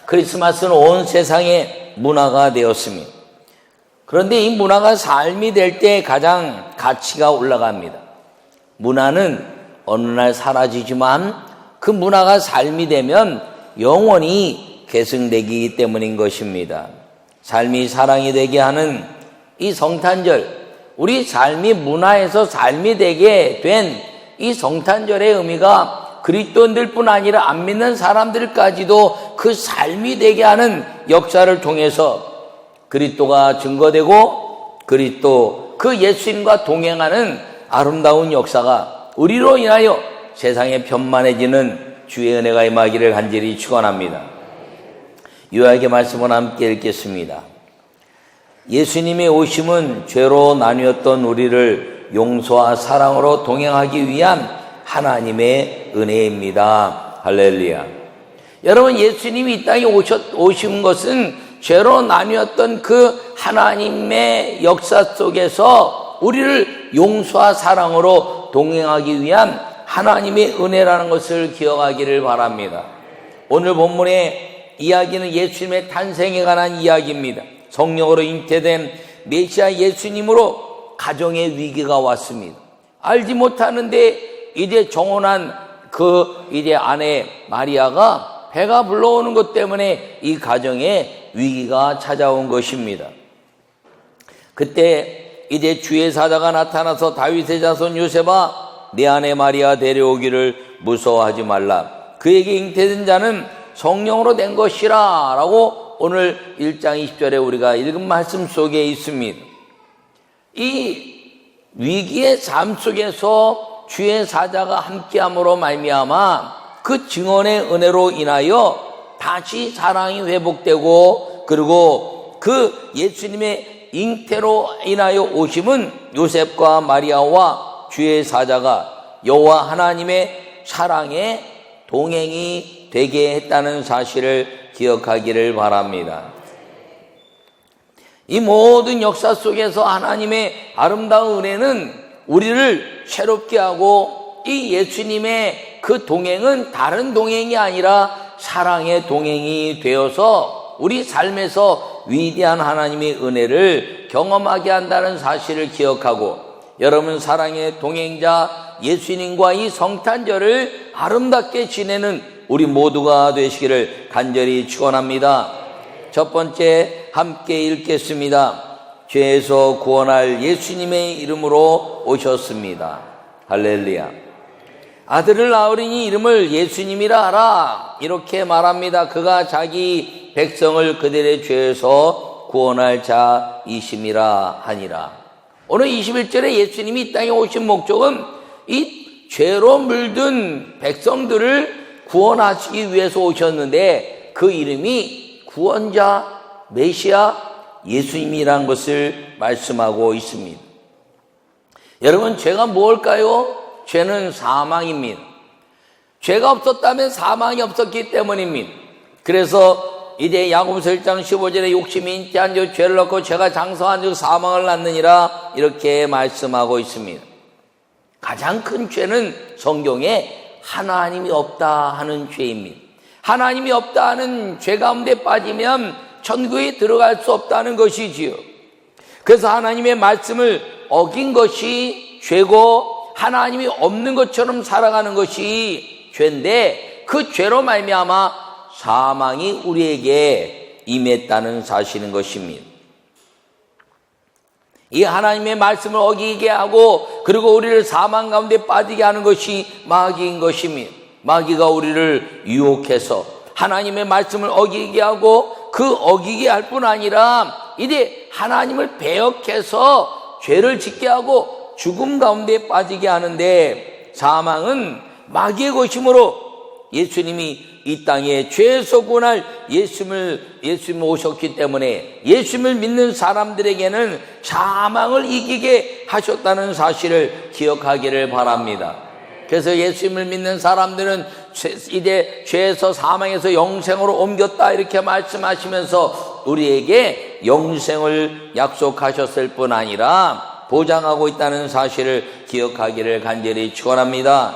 크리스마스는 온 세상의 문화가 되었습니다. 그런데 이 문화가 삶이 될 때 가장 가치가 올라갑니다. 문화는 어느 날 사라지지만 그 문화가 삶이 되면 영원히 계승되기 때문인 것입니다. 삶이 사랑이 되게 하는 이 성탄절, 우리 삶이 문화에서 삶이 되게 된 이 성탄절의 의미가 그리스도인들뿐 아니라 안 믿는 사람들까지도 그 삶이 되게 하는 역사를 통해서 그리스도가 증거되고 그리스도 그 예수님과 동행하는 아름다운 역사가 우리로 인하여 세상에 편만해지는 주의 은혜가 임하기를 간절히 축원합니다. 요약의 말씀을 함께 읽겠습니다. 예수님의 오심은 죄로 나뉘었던 우리를 용서와 사랑으로 동행하기 위한 하나님의 은혜입니다. 할렐루야. 여러분, 예수님이 이 땅에 오신 것은 죄로 나뉘었던 그 하나님의 역사 속에서 우리를 용서와 사랑으로 동행하기 위한 하나님의 은혜라는 것을 기억하기를 바랍니다. 오늘 본문의 이야기는 예수님의 탄생에 관한 이야기입니다. 성령으로 잉태된 메시아 예수님으로 가정의 위기가 왔습니다. 알지 못하는데 이제 정혼한 이제 아내 마리아가 배가 불러오는 것 때문에 이 가정에 위기가 찾아온 것입니다. 그때 이제 주의 사자가 나타나서 다윗의 자손 요셉아, 내 아내 마리아 데려오기를 무서워하지 말라. 그에게 잉태된 자는 성령으로 된 것이라 라고 오늘 1장 20절에 우리가 읽은 말씀 속에 있습니다. 이 위기의 삶 속에서 주의 사자가 함께함으로 말미암아 그 증언의 은혜로 인하여 다시 사랑이 회복되고, 그리고 그 예수님의 잉태로 인하여 오심은 요셉과 마리아와 주의 사자가 여호와 하나님의 사랑의 동행이 되게 했다는 사실을 기억하기를 바랍니다. 이 모든 역사 속에서 하나님의 아름다운 은혜는 우리를 새롭게 하고, 이 예수님의 그 동행은 다른 동행이 아니라 사랑의 동행이 되어서 우리 삶에서 위대한 하나님의 은혜를 경험하게 한다는 사실을 기억하고, 여러분 사랑의 동행자 예수님과 이 성탄절을 아름답게 지내는 우리 모두가 되시기를 간절히 축원합니다. 첫 번째 함께 읽겠습니다. 죄에서 구원할 예수님의 이름으로 오셨습니다. 할렐루야. 아들을 낳으리니 이름을 예수님이라 하라, 이렇게 말합니다. 그가 자기 백성을 그들의 죄에서 구원할 자이심이라 하니라. 오늘 21절에 예수님이 이 땅에 오신 목적은 이 죄로 물든 백성들을 구원하시기 위해서 오셨는데, 그 이름이 구원자, 메시아, 예수님이라는 것을 말씀하고 있습니다. 여러분, 죄가 뭘까요? 죄는 사망입니다. 죄가 없었다면 사망이 없었기 때문입니다. 그래서 이제 야고보서 1장 15절에 욕심이 인티한 즉 죄를 넣고 죄가 장성한 즉 사망을 낳느니라, 이렇게 말씀하고 있습니다. 가장 큰 죄는 성경에 하나님이 없다 하는 죄입니다. 하나님이 없다 하는 죄 가운데 빠지면 천국에 들어갈 수 없다는 것이지요. 그래서 하나님의 말씀을 어긴 것이 죄고, 하나님이 없는 것처럼 살아가는 것이 죄인데, 그 죄로 말미암아 사망이 우리에게 임했다는 사실인 것입니다. 이 하나님의 말씀을 어기게 하고, 그리고 우리를 사망 가운데 빠지게 하는 것이 마귀인 것입니다. 마귀가 우리를 유혹해서 하나님의 말씀을 어기게 하고, 그 어기게 할 뿐 아니라 이제 하나님을 배역해서 죄를 짓게 하고 죽음 가운데 빠지게 하는데, 사망은 마귀의 것이므로 예수님이 이 땅에 죄에서 구원할 예수님 오셨기 때문에 예수님을 믿는 사람들에게는 사망을 이기게 하셨다는 사실을 기억하기를 바랍니다. 그래서 예수님을 믿는 사람들은 이제 죄에서 사망에서 영생으로 옮겼다, 이렇게 말씀하시면서 우리에게 영생을 약속하셨을 뿐 아니라 보장하고 있다는 사실을 기억하기를 간절히 축원합니다.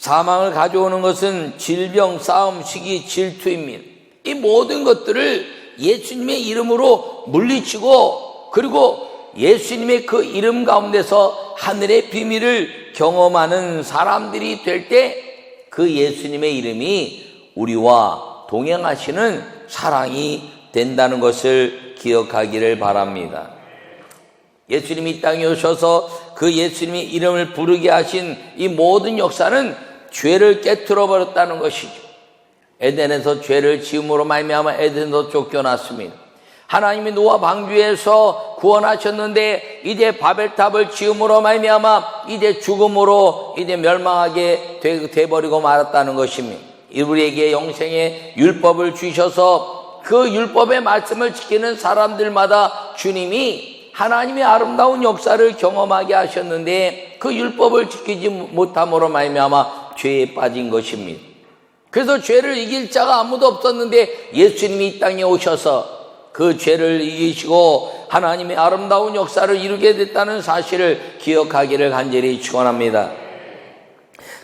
사망을 가져오는 것은 질병, 싸움, 시기, 질투입니다. 이 모든 것들을 예수님의 이름으로 물리치고 그리고 예수님의 그 이름 가운데서 하늘의 비밀을 경험하는 사람들이 될 때 그 예수님의 이름이 우리와 동행하시는 사랑이 된다는 것을 기억하기를 바랍니다. 예수님이 이 땅에 오셔서 그 예수님의 이름을 부르게 하신 이 모든 역사는 죄를 깨트려 버렸다는 것이죠. 에덴에서 죄를 지음으로 말미암아 에덴도 쫓겨났습니다. 하나님이 노아 방주에서 구원하셨는데 이제 바벨탑을 지음으로 말미암아 이제 죽음으로 이제 멸망하게 돼버리고 말았다는 것입니다. 우리에게 영생의 율법을 주셔서 그 율법의 말씀을 지키는 사람들마다 주님이 하나님의 아름다운 역사를 경험하게 하셨는데 그 율법을 지키지 못함으로 말미암아 죄에 빠진 것입니다. 그래서 죄를 이길 자가 아무도 없었는데 예수님이 이 땅에 오셔서 그 죄를 이기시고 하나님의 아름다운 역사를 이루게 됐다는 사실을 기억하기를 간절히 축원합니다.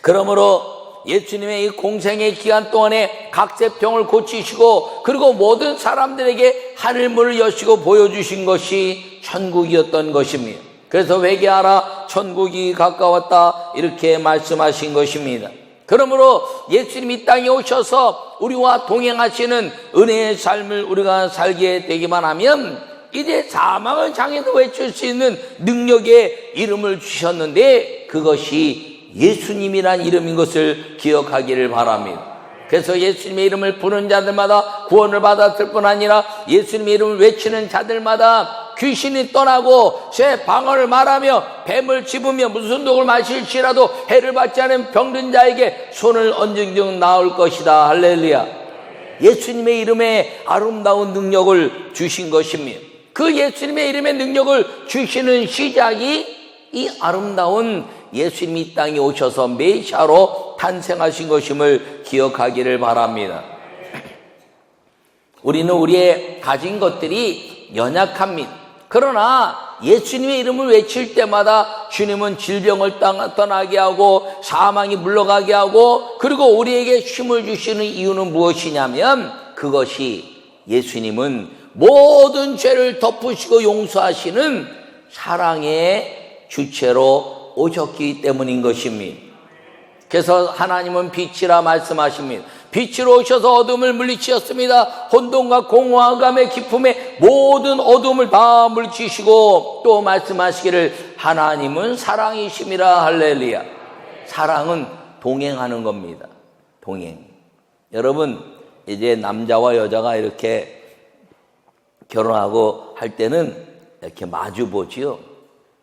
그러므로 예수님의 이 공생의 기간 동안에 각세병을 고치시고 그리고 모든 사람들에게 하늘문을 여시고 보여주신 것이 천국이었던 것입니다. 그래서 회개하라 천국이 가까웠다 이렇게 말씀하신 것입니다. 그러므로 예수님이 이 땅에 오셔서 우리와 동행하시는 은혜의 삶을 우리가 살게 되기만 하면 이제 사망을 향해서 외칠 수 있는 능력의 이름을 주셨는데 그것이 예수님이란 이름인 것을 기억하기를 바랍니다. 그래서 예수님의 이름을 부르는 자들마다 구원을 받았을 뿐 아니라 예수님의 이름을 외치는 자들마다 귀신이 떠나고 새 방언을 말하며 뱀을 집으며 무슨 독을 마실지라도 해를 받지 않은 병든 자에게 손을 얹은 나을 것이다. 할렐루야. 예수님의 이름에 아름다운 능력을 주신 것입니다. 그 예수님의 이름의 능력을 주시는 시작이 이 아름다운 예수님이 이 땅에 오셔서 메시아로 탄생하신 것임을 기억하기를 바랍니다. 우리는 우리의 가진 것들이 연약합니다. 그러나 예수님의 이름을 외칠 때마다 주님은 질병을 떠나게 하고 사망이 물러가게 하고 그리고 우리에게 힘을 주시는 이유는 무엇이냐면 그것이 예수님은 모든 죄를 덮으시고 용서하시는 사랑의 주체로 오셨기 때문인 것입니다. 그래서 하나님은 빛이라 말씀하십니다. 빛으로 오셔서 어둠을 물리치셨습니다. 혼돈과 공허함의 기품에 모든 어둠을 다 물리치시고 또 말씀하시기를 하나님은 사랑이심이라. 할렐루야. 사랑은 동행하는 겁니다. 동행. 여러분 이제 남자와 여자가 이렇게 결혼하고 할 때는 이렇게 마주보지요.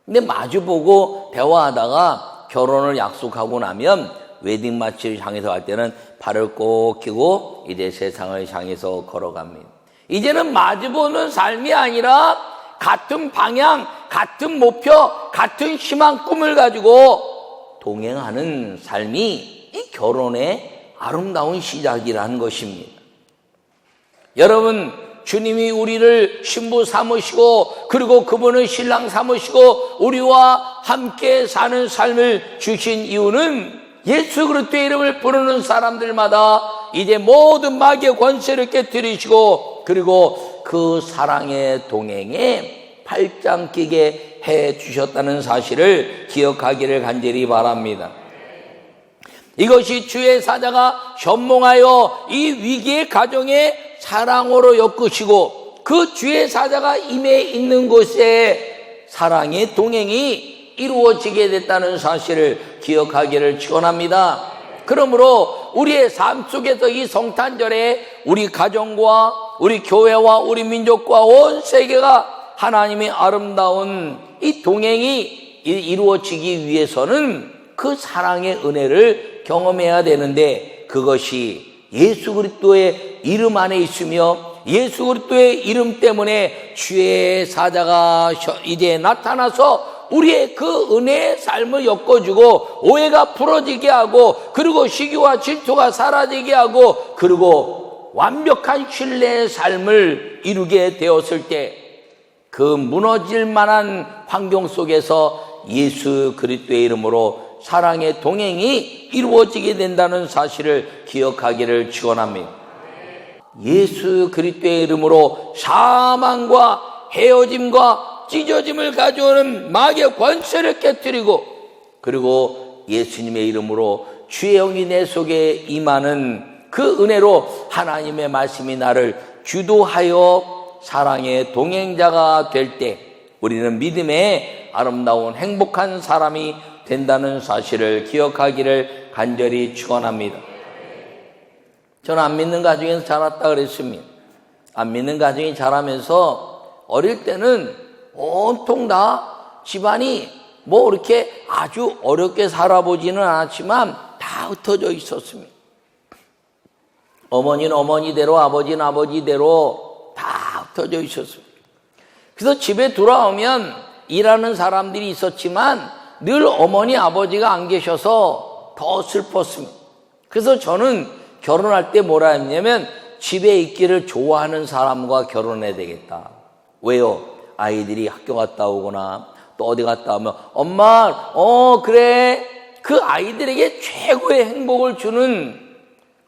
근데 마주보고 대화하다가 결혼을 약속하고 나면 웨딩 마치를 향해서 갈 때는 발을 꼭 끼고 이제 세상을 향해서 걸어갑니다. 이제는 마주보는 삶이 아니라 같은 방향, 같은 목표, 같은 희망, 꿈을 가지고 동행하는 삶이 이 결혼의 아름다운 시작이라는 것입니다. 여러분, 주님이 우리를 신부 삼으시고 그리고 그분은 신랑 삼으시고 우리와 함께 사는 삶을 주신 이유는 예수 그리스도의 이름을 부르는 사람들마다 이제 모든 마귀의 권세를 깨뜨리시고 그리고 그 사랑의 동행에 팔짱 끼게 해 주셨다는 사실을 기억하기를 간절히 바랍니다. 이것이 주의 사자가 현몽하여 이 위기의 가정에 사랑으로 엮으시고 그 주의 사자가 임해 있는 곳에 사랑의 동행이 이루어지게 됐다는 사실을 기억하기를 축원합니다. 그러므로 우리의 삶 속에서 이 성탄절에 우리 가정과 우리 교회와 우리 민족과 온 세계가 하나님의 아름다운 이 동행이 이루어지기 위해서는 그 사랑의 은혜를 경험해야 되는데 그것이 예수 그리스도의 이름 안에 있으며 예수 그리스도의 이름 때문에 주의 사자가 이제 나타나서 우리의 그 은혜의 삶을 엮어주고 오해가 풀어지게 하고 그리고 시기와 질투가 사라지게 하고 그리고 완벽한 신뢰의 삶을 이루게 되었을 때 그 무너질 만한 환경 속에서 예수 그리스도의 이름으로 사랑의 동행이 이루어지게 된다는 사실을 기억하기를 축원합니다. 예수 그리스도의 이름으로 사망과 헤어짐과 찢어짐을 가져오는 마귀의 권세를 깨뜨리고, 그리고 예수님의 이름으로 주의 영이 내 속에 임하는 그 은혜로 하나님의 말씀이 나를 주도하여 사랑의 동행자가 될 때 우리는 믿음의 아름다운 행복한 사람이 된다는 사실을 기억하기를 간절히 축원합니다. 저는 안 믿는 가정에서 자랐다 그랬습니다. 안 믿는 가정이 자라면서 어릴 때는 온통 다 집안이 뭐 이렇게 아주 어렵게 살아보지는 않았지만 다 흩어져 있었습니다. 어머니는 어머니대로, 아버지는 아버지대로 다 흩어져 있었습니다. 그래서 집에 돌아오면 일하는 사람들이 있었지만 늘 어머니, 아버지가 안 계셔서 더 슬펐습니다. 그래서 저는 결혼할 때 뭐라 했냐면 집에 있기를 좋아하는 사람과 결혼해야 되겠다. 왜요? 아이들이 학교 갔다 오거나 또 어디 갔다 오면 엄마, 그래. 그 아이들에게 최고의 행복을 주는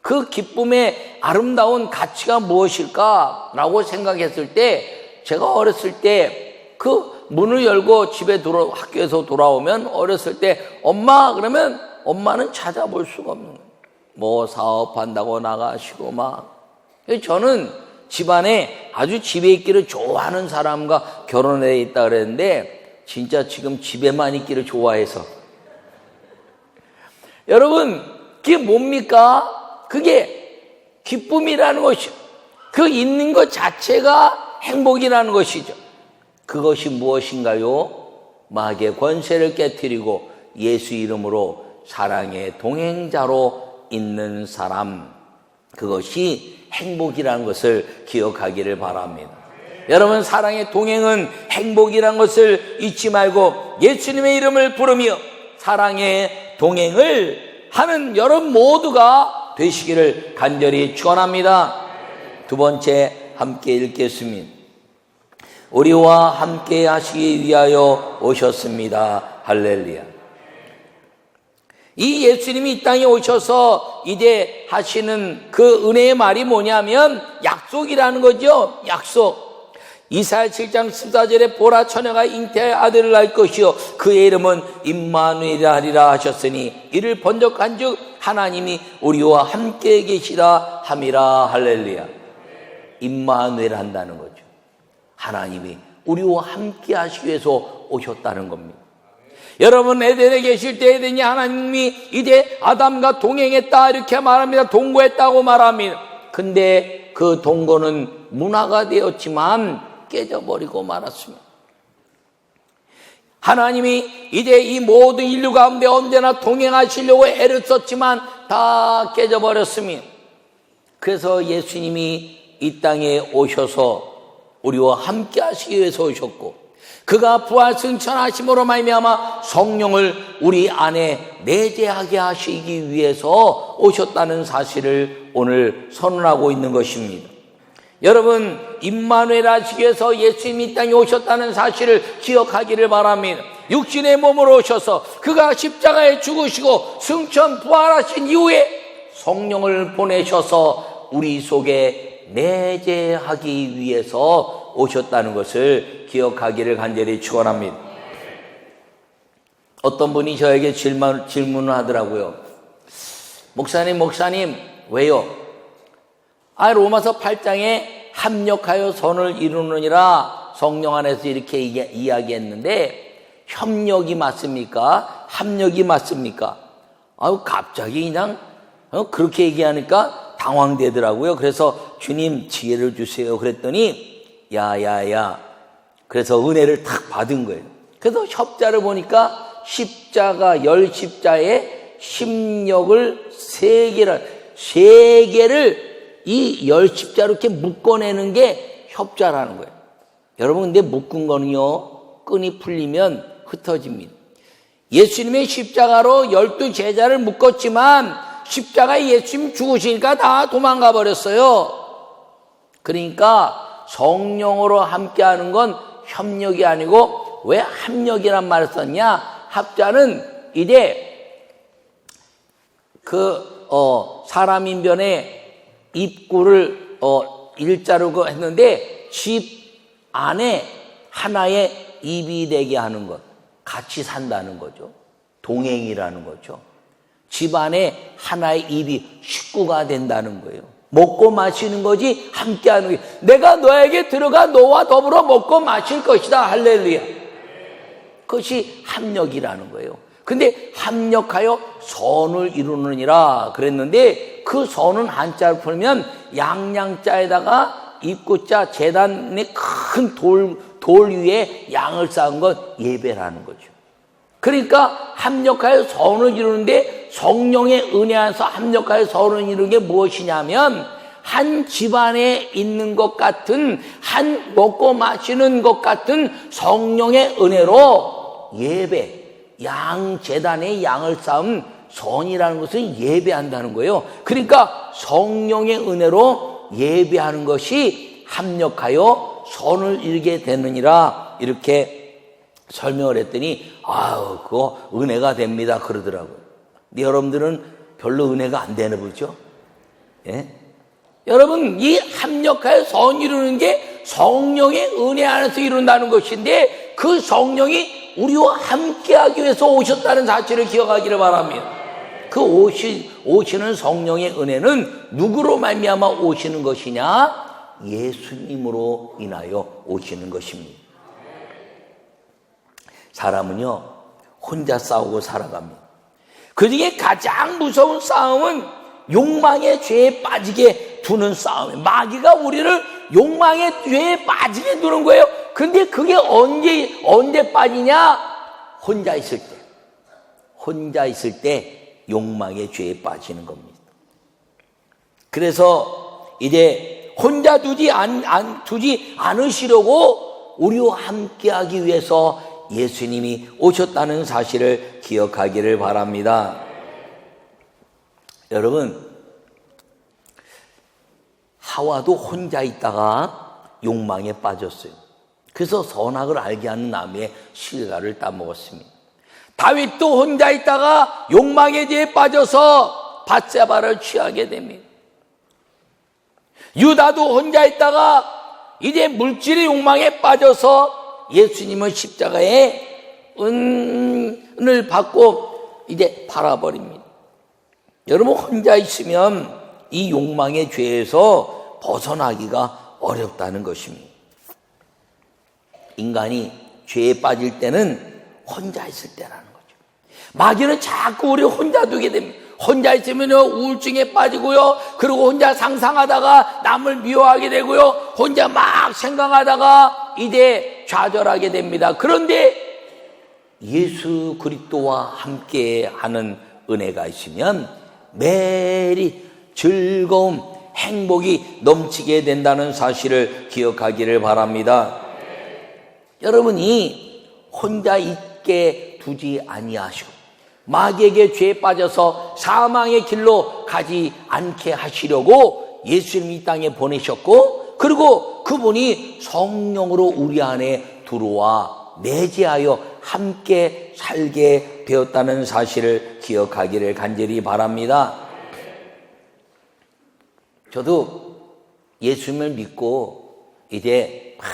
그 기쁨의 아름다운 가치가 무엇일까? 라고 생각했을 때, 제가 어렸을 때 그 문을 열고 학교에서 돌아오면 어렸을 때 엄마 그러면 엄마는 찾아볼 수가 없는 거예요. 뭐 사업한다고 나가시고 막. 저는 집안에 아주 집에 있기를 좋아하는 사람과 결혼해 있다 그랬는데 진짜 지금 집에만 있기를 좋아해서. 여러분, 그게 뭡니까? 그게 기쁨이라는 것이죠. 그 있는 것 자체가 행복이라는 것이죠. 그것이 무엇인가요? 마귀의 권세를 깨뜨리고 예수 이름으로 사랑의 동행자로 있는 사람, 그것이 행복이라는 것을 기억하기를 바랍니다. 여러분, 사랑의 동행은 행복이라는 것을 잊지 말고 예수님의 이름을 부르며 사랑의 동행을 하는 여러분 모두가 되시기를 간절히 축원합니다. 두 번째, 함께 읽겠습니다. 우리와 함께 하시기 위하여 오셨습니다. 할렐루야. 이 예수님이 이 땅에 오셔서 이제 하시는 그 은혜의 말이 뭐냐면 약속이라는 거죠. 약속. 이사야 7장 14절에 보라, 처녀가 잉태하여 아들을 낳을 것이요 그의 이름은 임마누엘이라 하리라 하셨으니 이를 번역한즉 하나님이 우리와 함께 계시라 함이라. 할렐루야. 임마누엘 한다는 거죠. 하나님이 우리와 함께 하시기 위해서 오셨다는 겁니다. 여러분, 에덴에 계실 때 에덴이 하나님이 이제 아담과 동행했다 이렇게 말합니다. 동거했다고 말합니다. 근데 그 동거는 문화가 되었지만 깨져버리고 말았습니다. 하나님이 이제 이 모든 인류 가운데 언제나 동행하시려고 애를 썼지만 다 깨져버렸습니다. 그래서 예수님이 이 땅에 오셔서 우리와 함께 하시기 위해서 오셨고, 그가 부활 승천하심으로 말미암아 성령을 우리 안에 내재하게 하시기 위해서 오셨다는 사실을 오늘 선언하고 있는 것입니다. 여러분, 임마누엘 하시기 위해서 예수님이 이 땅에 오셨다는 사실을 기억하기를 바랍니다. 육신의 몸으로 오셔서 그가 십자가에 죽으시고 승천 부활하신 이후에 성령을 보내셔서 우리 속에 내재하기 위해서 오셨다는 것을 기억하기를 간절히 축원합니다. 어떤 분이 저에게 질문을 하더라고요. 목사님 왜요? 로마서 8장에 합력하여 선을 이루느니라 성령 안에서 이렇게 이야기했는데 협력이 맞습니까? 합력이 맞습니까? 갑자기 그냥 그렇게 얘기하니까 당황되더라고요. 그래서 주님 지혜를 주세요 그랬더니 야야야, 그래서 은혜를 탁 받은 거예요. 그래서 협자를 보니까 십자가, 열 십자에 십력을 세 개를 이 열 십자로 이렇게 묶어내는 게 협자라는 거예요. 여러분, 근데 묶은 거는요, 끈이 풀리면 흩어집니다. 예수님의 십자가로 12제자를 묶었지만 십자가에 예수님 죽으시니까 다 도망가 버렸어요. 그러니까 성령으로 함께하는 건 협력이 아니고, 왜 합력이란 말을 썼냐? 합자는 이제 사람인변에 입구를 일자로 했는데 집 안에 하나의 입이 되게 하는 것, 같이 산다는 거죠. 동행이라는 거죠. 집 안에 하나의 입이 식구가 된다는 거예요. 먹고 마시는 거지 함께하는 거예요. 내가 너에게 들어가 너와 더불어 먹고 마실 것이다. 할렐루야. 그것이 합력이라는 거예요. 근데 합력하여 선을 이루느니라 그랬는데 그 선은 한자로 풀면 양양자에다가 입구자 제단의 큰 돌 위에 양을 쌓은 것 예배라는 거죠. 그러니까 합력하여 선을 이루는데 성령의 은혜 안에서 합력하여 선을 이루는 게 무엇이냐면 한 집안에 있는 것 같은 한 먹고 마시는 것 같은 성령의 은혜로 예배, 양 제단에 양을 쌓은 선이라는 것은 예배한다는 거예요. 그러니까 성령의 은혜로 예배하는 것이 합력하여 선을 이루게 되느니라 이렇게 설명을 했더니 그거 은혜가 됩니다 그러더라고요. 근데 여러분들은 별로 은혜가 안 되나 보죠? 예? 여러분 이 합력하여 선 이루는 게 성령의 은혜 안에서 이룬다는 것인데 그 성령이 우리와 함께하기 위해서 오셨다는 사실을 기억하기를 바랍니다. 그 오시는 성령의 은혜는 누구로 말미암아 오시는 것이냐? 예수님으로 인하여 오시는 것입니다. 사람은요 혼자 싸우고 살아갑니다. 그 중에 가장 무서운 싸움은 욕망의 죄에 빠지게 두는 싸움이에요. 마귀가 우리를 욕망의 죄에 빠지게 두는 거예요. 근데 그게 언제 빠지냐? 혼자 있을 때 욕망의 죄에 빠지는 겁니다. 그래서 이제 혼자 두지 않으시려고 우리와 함께하기 위해서 예수님이 오셨다는 사실을 기억하기를 바랍니다. 여러분, 하와도 혼자 있다가 욕망에 빠졌어요. 그래서 선악을 알게 하는 나무의 실과를 따먹었습니다. 다윗도 혼자 있다가 욕망의 죄에 빠져서 밧세바를 취하게 됩니다. 유다도 혼자 있다가 이제 물질의 욕망에 빠져서 예수님을 십자가에 은을 받고 이제 팔아버립니다. 여러분 혼자 있으면 이 욕망의 죄에서 벗어나기가 어렵다는 것입니다. 인간이 죄에 빠질 때는 혼자 있을 때라는 거죠. 마귀는 자꾸 우리 혼자 두게 됩니다. 혼자 있으면 우울증에 빠지고요. 그리고 혼자 상상하다가 남을 미워하게 되고요. 혼자 막 생각하다가 이제 좌절하게 됩니다. 그런데 예수 그리스도와 함께 하는 은혜가 있으면 매일이 즐거움, 행복이 넘치게 된다는 사실을 기억하기를 바랍니다. 여러분이 혼자 있게 두지 아니하시고 마귀에게 죄에 빠져서 사망의 길로 가지 않게 하시려고 예수님이 이 땅에 보내셨고, 그리고 그분이 성령으로 우리 안에 들어와 내재하여 함께 살게 되었다는 사실을 기억하기를 간절히 바랍니다. 저도 예수님을 믿고 이제 막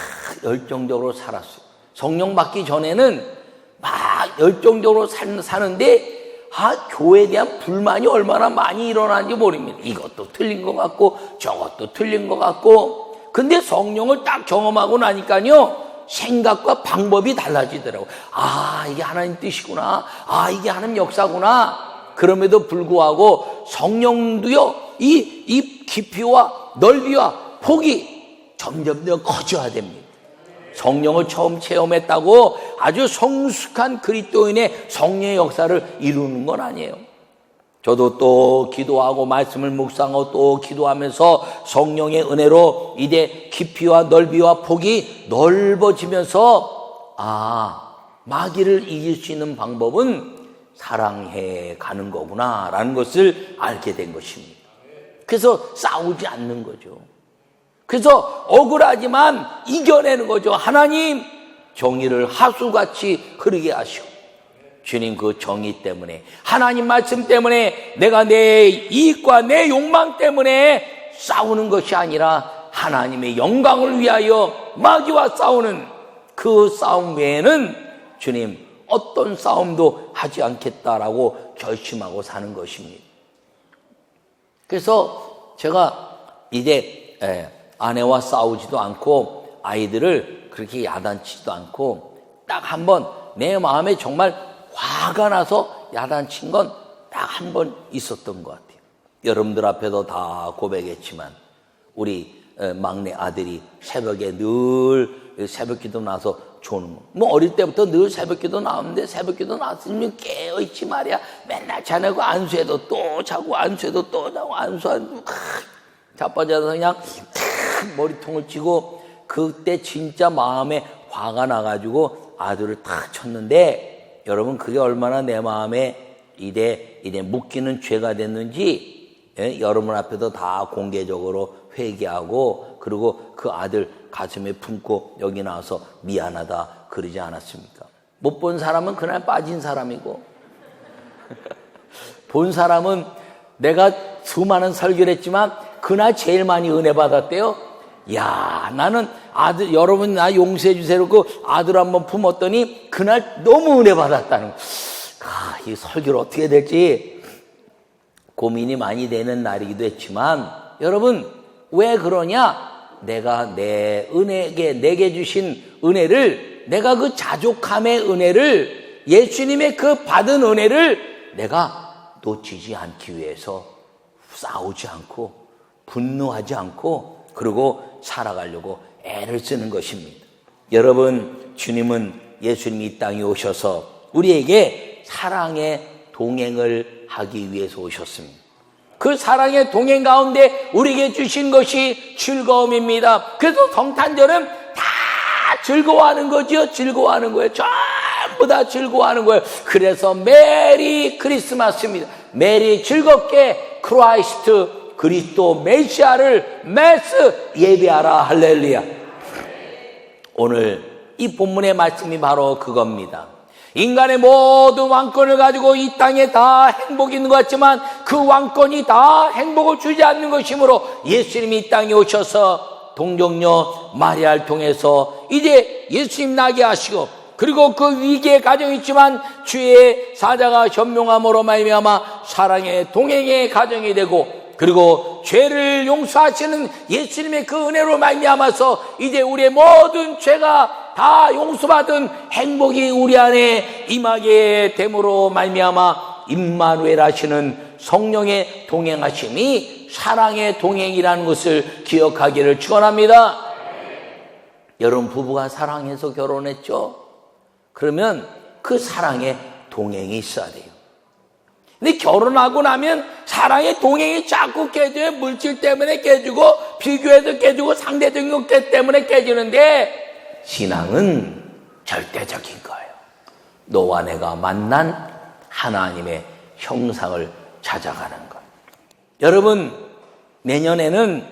열정적으로 살았어요. 성령 받기 전에는 막 열정적으로 사는데 교회에 대한 불만이 얼마나 많이 일어나는지 모릅니다. 이것도 틀린 것 같고 저것도 틀린 것 같고. 근데 성령을 딱 경험하고 나니까요 생각과 방법이 달라지더라고요. 이게 하나님 뜻이구나. 이게 하나님 역사구나. 그럼에도 불구하고 성령도요 이 깊이와 넓이와 폭이 점점 더 커져야 됩니다. 성령을 처음 체험했다고 아주 성숙한 그리스도인의 성령의 역사를 이루는 건 아니에요. 저도 또 기도하고 말씀을 묵상하고 또 기도하면서 성령의 은혜로 이제 깊이와 넓이와 폭이 넓어지면서 마귀를 이길 수 있는 방법은 사랑해 가는 거구나 라는 것을 알게 된 것입니다. 그래서 싸우지 않는 거죠. 그래서 억울하지만 이겨내는 거죠. 하나님, 정의를 하수같이 흐르게 하시오. 주님 그 정의 때문에, 하나님 말씀 때문에 내가 내 이익과 내 욕망 때문에 싸우는 것이 아니라 하나님의 영광을 위하여 마귀와 싸우는 그 싸움 외에는 주님 어떤 싸움도 하지 않겠다라고 결심하고 사는 것입니다. 그래서 제가 이제 아내와 싸우지도 않고 아이들을 그렇게 야단치지도 않고 딱 한 번 내 마음에 정말 화가 나서 야단친 건 딱 한 번 있었던 것 같아요. 여러분들 앞에도 다 고백했지만 우리 막내 아들이 새벽에 늘 새벽기도 나서 조는 뭐 어릴 때부터 늘 새벽기도 나오는데 새벽기도 나왔으면 깨어있지 말이야. 맨날 자냐고 안수해도 또 자고 안수해도 또 자고 안수하고 자빠져서 그냥 머리통을 치고 그때 진짜 마음에 화가 나가지고 아들을 탁 쳤는데 여러분 그게 얼마나 내 마음에 이래 묶이는 죄가 됐는지 여러분 앞에도 다 공개적으로 회개하고 그리고 그 아들 가슴에 품고 여기 나와서 미안하다 그러지 않았습니까? 못 본 사람은 그날 빠진 사람이고 본 사람은 내가 수많은 설교를 했지만 그날 제일 많이 은혜 받았대요. 야, 나는 아들 여러분 나 용서해 주세요 그 아들 한번 품었더니 그날 너무 은혜 받았다는 거. 이 설교를 어떻게 될지 고민이 많이 되는 날이기도 했지만 여러분 왜 그러냐? 내가 내게 주신 은혜를 내가 그 자족함의 은혜를 예수님의 그 받은 은혜를 내가 놓치지 않기 위해서 싸우지 않고 분노하지 않고 그리고 살아가려고 애를 쓰는 것입니다. 여러분 주님은 예수님이 이 땅에 오셔서 우리에게 사랑의 동행을 하기 위해서 오셨습니다. 그 사랑의 동행 가운데 우리에게 주신 것이 즐거움입니다. 그래서 성탄절은 다 즐거워하는 거죠. 즐거워하는 거예요. 전부 다 즐거워하는 거예요. 그래서 메리 크리스마스입니다. 메리 즐겁게 크라이스트 그리스도 메시아를 메스 예배하라 할렐루야. 오늘 이 본문의 말씀이 바로 그겁니다. 인간의 모든 왕권을 가지고 이 땅에 다 행복이 있는 것 같지만 그 왕권이 다 행복을 주지 않는 것이므로 예수님이 이 땅에 오셔서 동정녀 마리아를 통해서 이제 예수님 나게 하시고 그리고 그 위기의 가정이 있지만 주의 사자가 현명함으로 말미암아 사랑의 동행의 가정이 되고 그리고 죄를 용서하시는 예수님의 그 은혜로 말미암아서 이제 우리의 모든 죄가 다 용서받은 행복이 우리 안에 임하게 됨으로 말미암아 임마누엘 하시는 성령의 동행하심이 사랑의 동행이라는 것을 기억하기를 축원합니다. 여러분 부부가 사랑해서 결혼했죠? 그러면 그 사랑의 동행이 있어야 돼요. 근데 결혼하고 나면 사랑의 동행이 자꾸 깨져요. 물질 때문에 깨지고 비교해서 깨지고 상대적인 것 때문에 깨지는데 신앙은 절대적인 거예요. 너와 내가 만난 하나님의 형상을 찾아가는 것. 여러분 내년에는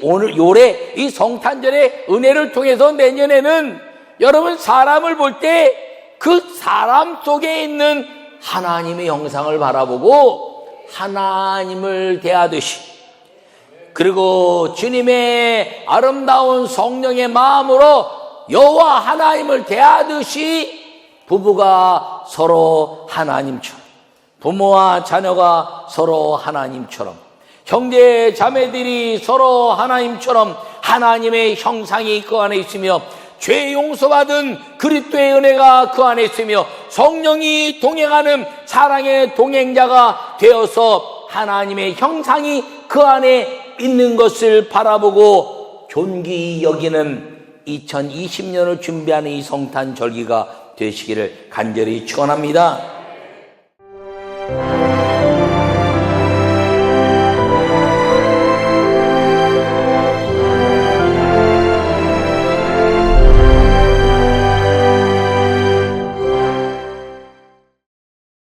올해 이 성탄절의 은혜를 통해서 내년에는 여러분 사람을 볼 때 그 사람 속에 있는 하나님의 형상을 바라보고 하나님을 대하듯이 그리고 주님의 아름다운 성령의 마음으로 여호와 하나님을 대하듯이 부부가 서로 하나님처럼 부모와 자녀가 서로 하나님처럼 형제 자매들이 서로 하나님처럼 하나님의 형상이 그 안에 있으며 죄 용서받은 그리스도의 은혜가 그 안에 있으며 성령이 동행하는 사랑의 동행자가 되어서 하나님의 형상이 그 안에 있는 것을 바라보고 존귀히 여기는 2020년을 준비하는 이 성탄절기가 되시기를 간절히 축원합니다.